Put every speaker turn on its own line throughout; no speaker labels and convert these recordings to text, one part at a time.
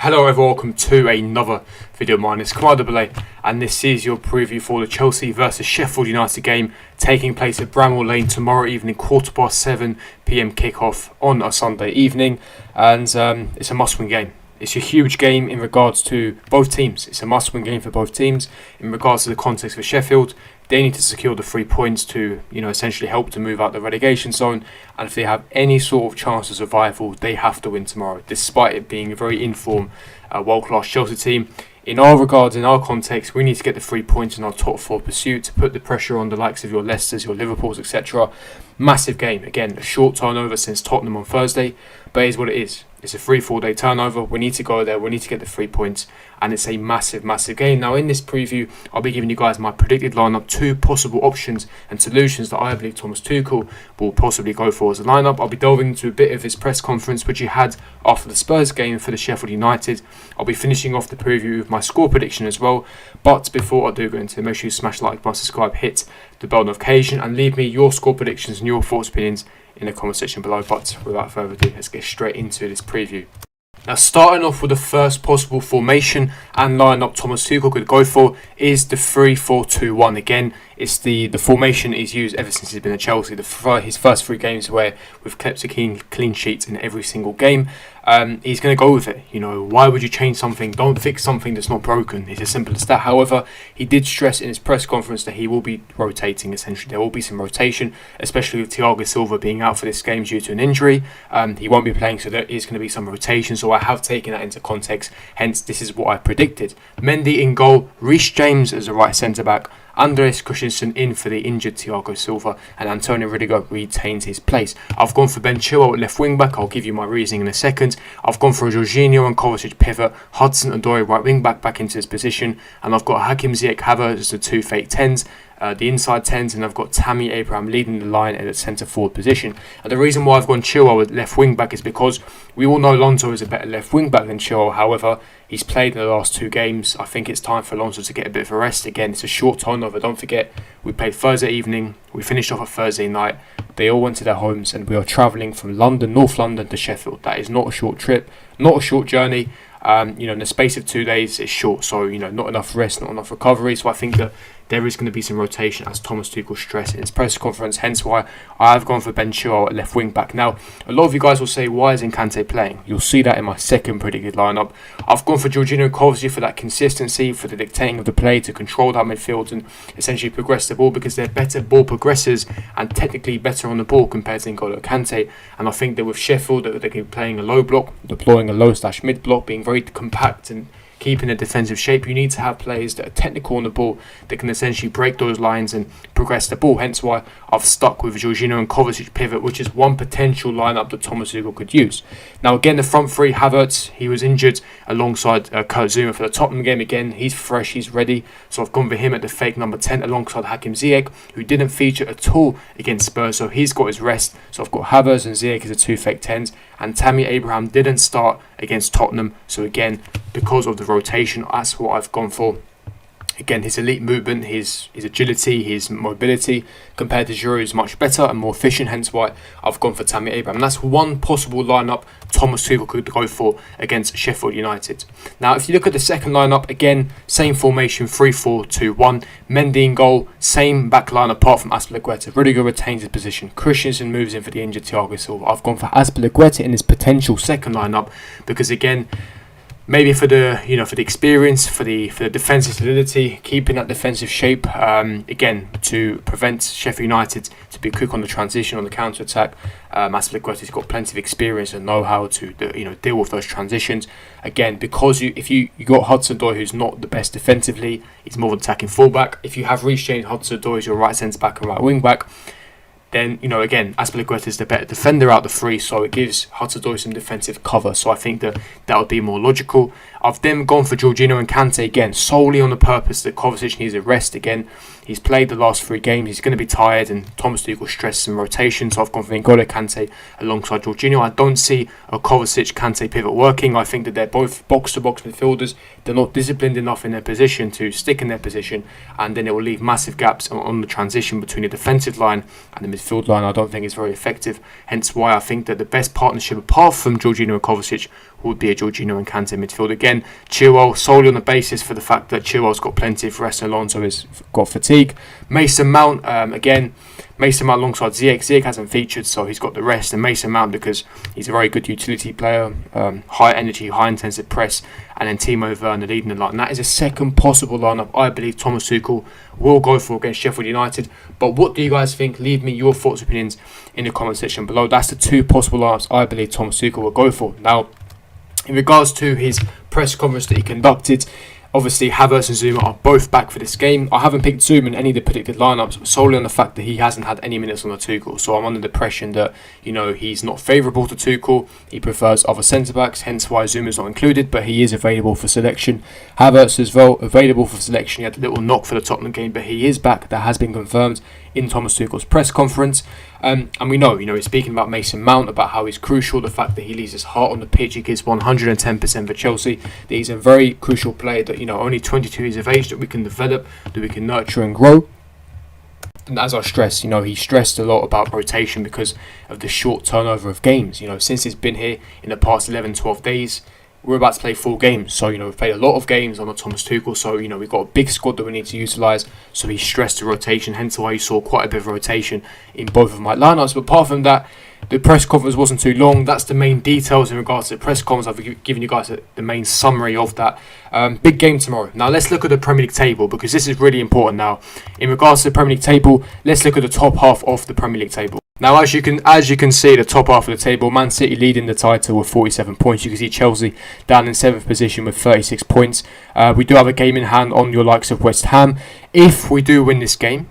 Hello everyone, welcome to another video of mine. It's Kemal AA and this is your preview for the Chelsea versus Sheffield United game taking place at Bramall Lane tomorrow evening, 7:15 PM kickoff on a Sunday evening, and it's a must-win game. It's a huge game in regards to both teams. It's a must-win game for both teams. In regards to the context for Sheffield, they need to secure the 3 points to, essentially help to move out the relegation zone. And if they have any sort of chance of survival, they have to win tomorrow, despite it being a very informed, world-class Chelsea team. In our regards, in our context, we need to get the 3 points in our top 4 pursuit to put the pressure on the likes of your Leicesters, your Liverpools, etc. Massive game. Again, a short turnover since Tottenham on Thursday, but it is what it is. It's a 3-4 day turnover. We need to go there. We need to get the 3 points. And it's a massive, massive game. Now, in this preview, I'll be giving you guys my predicted lineup, 2 possible options and solutions that I believe Thomas Tuchel will possibly go for as a lineup. I'll be delving into a bit of his press conference, which he had after the Spurs game for the Sheffield United. I'll be finishing off the preview with my score prediction as well. But before I do go into it, make sure you smash like button, subscribe, hit the bell notification, and leave me your score predictions and your thoughts, opinions in the comment section below. But without further ado, let's get straight into this preview. Now, starting off with the first possible formation and lineup Thomas Tuchel could go for is the 3-4-2-1. Again, it's the formation he's used ever since he's been at Chelsea. His first 3 games where we've kept a clean sheet in every single game. He's going to go with it. Why would you change something? Don't fix something that's not broken. It's as simple as that. However, he did stress in his press conference that he will be rotating. Essentially, there will be some rotation, especially with Thiago Silva being out for this game due to an injury. He won't be playing, so there is going to be some rotation. So I have taken that into context. Hence, this is what I predicted. Mendy in goal, Reece James as a right centre back, Andreas Christensen in for the injured Thiago Silva, and Antonio Rudiger retains his place. I've gone for Ben Chilwell at left wing back. I'll give you my reasoning in a second. I've gone for a Jorginho and Kovacic pivot, Hudson-Odoi right wing back into his position, and I've got Hakim Ziyech Havertz as the 2 fake 10s. The inside 10s, and I've got Tammy Abraham leading the line at the centre forward position. And the reason why I've gone Chilwell at left wing back is because we all know Alonso is a better left wing back than Chilwell. However, he's played in the last 2 games. I think it's time for Alonso to get a bit of a rest. Again, it's a short turnover. Don't forget, we played Thursday evening. We finished off a Thursday night. They all went to their homes, and we are travelling from London, North London to Sheffield. That is not a short trip, not a short journey. In the space of 2 days, it's short. So, not enough rest, not enough recovery. So I think that there is going to be some rotation, as Thomas Tuchel stressed in his press conference. Hence why I have gone for Ben Chilwell at left wing back. Now, a lot of you guys will say, why isn't Kante playing? You'll see that in my second predicted lineup. I've gone for Jorginho and Kovacic for that consistency, for the dictating of the play, to control that midfield and essentially progress the ball, because they're better ball progressors and technically better on the ball compared to N'Golo Kante. And I think that with Sheffield, they can be playing a low block, deploying a low/mid block, being very compact and keeping a defensive shape. You need to have players that are technical on the ball, that can essentially break those lines and progress the ball. Hence why I've stuck with Jorginho and Kovacic pivot, which is one potential lineup that Thomas Tuchel could use. Now, again, the front 3, Havertz, he was injured alongside Kurt Zouma for the Tottenham game. Again, he's fresh, he's ready. So I've gone for him at the fake number 10 alongside Hakim Ziyech, who didn't feature at all against Spurs. So he's got his rest. So I've got Havertz and Ziyech as the 2 fake 10s. And Tammy Abraham didn't start against Tottenham. So again, because of the rotation, that's what I've gone for. Again, his elite movement, his agility, his mobility compared to Giroud is much better and more efficient. Hence why I've gone for Tammy Abraham. And that's one possible lineup Thomas Tuchel could go for against Sheffield United. Now, if you look at the second lineup, again, same formation, 3-4-2-1. Mendy in goal, same back line apart from Azpilicueta. Rudiger retains his position. Christensen moves in for the injured Thiago Silva. I've gone for Azpilicueta in his potential second lineup because, again, maybe for the for the experience, for the defensive solidity, keeping that defensive shape, again, to prevent Sheffield United to be quick on the transition, on the counter attack. Azpilicueta's got plenty of experience and know-how to deal with those transitions. Again, because if you got Hudson-Odoi, who's not the best defensively, he's more of an attacking fullback. If you have Reece James, Hudson-Odoi as your right centre back and right wing back, then, again, Azpilicueta is the better defender out of the 3, so it gives Hudson-Odoi some defensive cover. So I think that would be more logical. I've then gone for Jorginho and Kante, again, solely on the purpose that Kovacic needs a rest. Again, he's played the last 3 games. He's going to be tired, and Thomas Tuchel stressed some rotation. So I've gone for N'Golo Kante alongside Jorginho. I don't see a Kovacic-Kante pivot working. I think that they're both box-to-box midfielders. They're not disciplined enough in their position to stick in their position, and then it will leave massive gaps on the transition between the defensive line and the midfield line. I don't think it's very effective. Hence why I think that the best partnership, apart from Jorginho and Kovacic, would be a Jorginho and Kante midfield. Again, Chilwell solely on the basis for the fact that Chilwell's got plenty of rest and Alonso has got fatigue. Mason Mount, again, Mason Mount alongside Ziyech. Ziyech hasn't featured, so he's got the rest. And Mason Mount, because he's a very good utility player, high energy, high intensive press, and then Timo Werner leading the line. And that is a second possible lineup I believe Thomas Tuchel will go for against Sheffield United. But what do you guys think? Leave me your thoughts, opinions in the comment section below. That's the two possible lineups I believe Thomas Tuchel will go for. Now, in regards to his press conference that he conducted, obviously Havertz and Zuma are both back for this game. I haven't picked Zuma in any of the predicted lineups solely on the fact that he hasn't had any minutes on the Tuchel. So I'm under the impression that, he's not favourable to Tuchel. He prefers other centre-backs, hence why Zuma's not included, but he is available for selection. Havertz as well, available for selection. He had a little knock for the Tottenham game, but he is back. That has been confirmed in Thomas Tuchel's press conference. And we know, he's speaking about Mason Mount, about how he's crucial, the fact that he leaves his heart on the pitch, he gives 110% for Chelsea, that he's a very crucial player, that, only 22 years of age, that we can develop, that we can nurture and grow. And as I stressed, he stressed a lot about rotation because of the short turnover of games. Since he's been here in the past 11, 12 days, we're about to play 4 games. So, we've played a lot of games under Thomas Tuchel. So, we've got a big squad that we need to utilise. So, he stressed the rotation. Hence why you saw quite a bit of rotation in both of my lineups. But apart from that, the press conference wasn't too long. That's the main details in regards to the press conference. I've given you guys the main summary of that. Big game tomorrow. Now, let's look at the Premier League table because this is really important now. In regards to the Premier League table, let's look at the top half of the Premier League table. Now, as you can see, the top half of the table, Man City leading the title with 47 points. You can see Chelsea down in 7th position with 36 points. We do have a game in hand on your likes of West Ham. If we do win this game,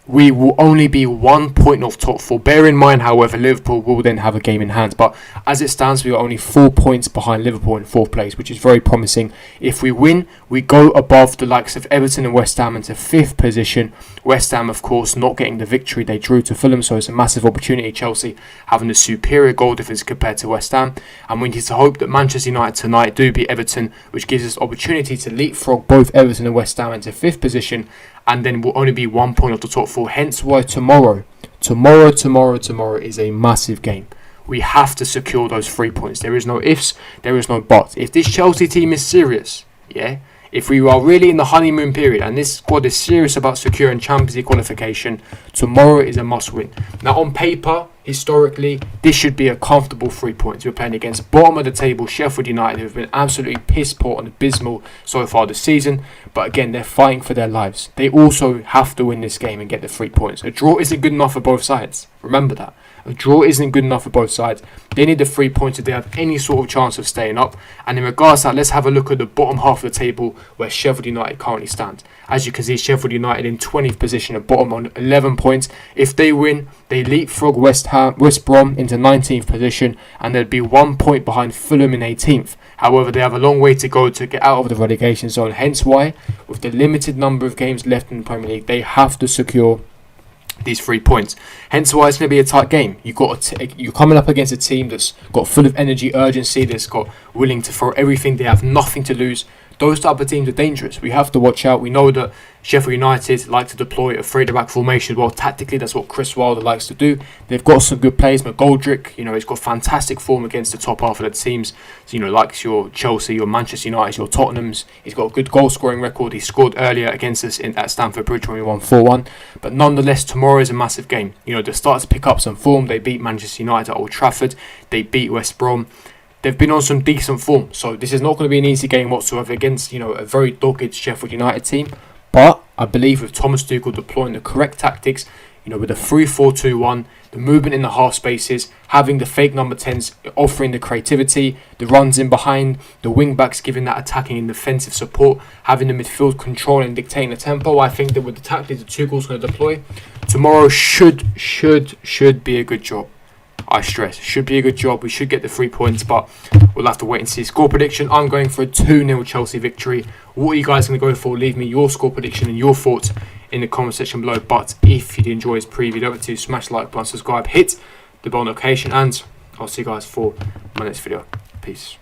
we will only be 1 point off top 4. Bear in mind, however, Liverpool will then have a game in hand. But as it stands, we are only 4 points behind Liverpool in 4th place, which is very promising. If we win, we go above the likes of Everton and West Ham into 5th position. West Ham, of course, not getting the victory. They drew to Fulham, so it's a massive opportunity. Chelsea having a superior goal difference compared to West Ham. And we need to hope that Manchester United tonight do beat Everton, which gives us opportunity to leapfrog both Everton and West Ham into 5th position. And then we'll only be 1 point off the top 4. Hence why tomorrow is a massive game. We have to secure those 3 points. There is no ifs, there is no buts. If this Chelsea team is serious, if we are really in the honeymoon period and this squad is serious about securing Champions League qualification, tomorrow is a must-win. Now, on paper, historically, this should be a comfortable 3 points. We're playing against bottom of the table Sheffield United, who have been absolutely piss poor and abysmal so far this season. But again, they're fighting for their lives. They also have to win this game and get the 3 points. A draw isn't good enough for both sides. Remember that. A draw isn't good enough for both sides. They need the 3 points if they have any sort of chance of staying up. And in regards to that, let's have a look at the bottom half of the table where Sheffield United currently stand. As you can see, Sheffield United in 20th position at bottom on 11 points. If they win, they leapfrog West Brom into 19th position, and they'd be 1 point behind Fulham in 18th. However, they have a long way to go to get out of the relegation zone. Hence why, with the limited number of games left in the Premier League, they have to secure these 3 points. Hence why it's going to be a tight game. You're coming up against a team that's got full of energy, urgency, that's got willing to throw everything. They have nothing to lose. Those type of teams are dangerous. We have to watch out. We know that Sheffield United like to deploy a three-back formation. Well, tactically, that's what Chris Wilder likes to do. They've got some good players. McGoldrick, he's got fantastic form against the top half of the teams. So, like your Chelsea, your Manchester United, your Tottenhams. He's got a good goal-scoring record. He scored earlier against us at Stamford Bridge when we won 4-1. But nonetheless, tomorrow is a massive game. They start to pick up some form. They beat Manchester United at Old Trafford. They beat West Brom. They've been on some decent form, so this is not going to be an easy game whatsoever against, a very dogged Sheffield United team. But I believe with Thomas Tuchel deploying the correct tactics, with the 3-4-2-1, the movement in the half spaces, having the fake number 10s offering the creativity, the runs in behind, the wing backs giving that attacking and defensive support, having the midfield controlling and dictating the tempo. I think that with the tactics that Tuchel's going to deploy, tomorrow should be a good job. I stress, should be a good job. We should get the 3 points, but we'll have to wait and see. Score prediction, I'm going for a 2-0 Chelsea victory. What are you guys going to go for? Leave me your score prediction and your thoughts in the comment section below. But if you did enjoy this preview, don't forget to smash the like button, subscribe, hit the bell notification, and I'll see you guys for my next video. Peace.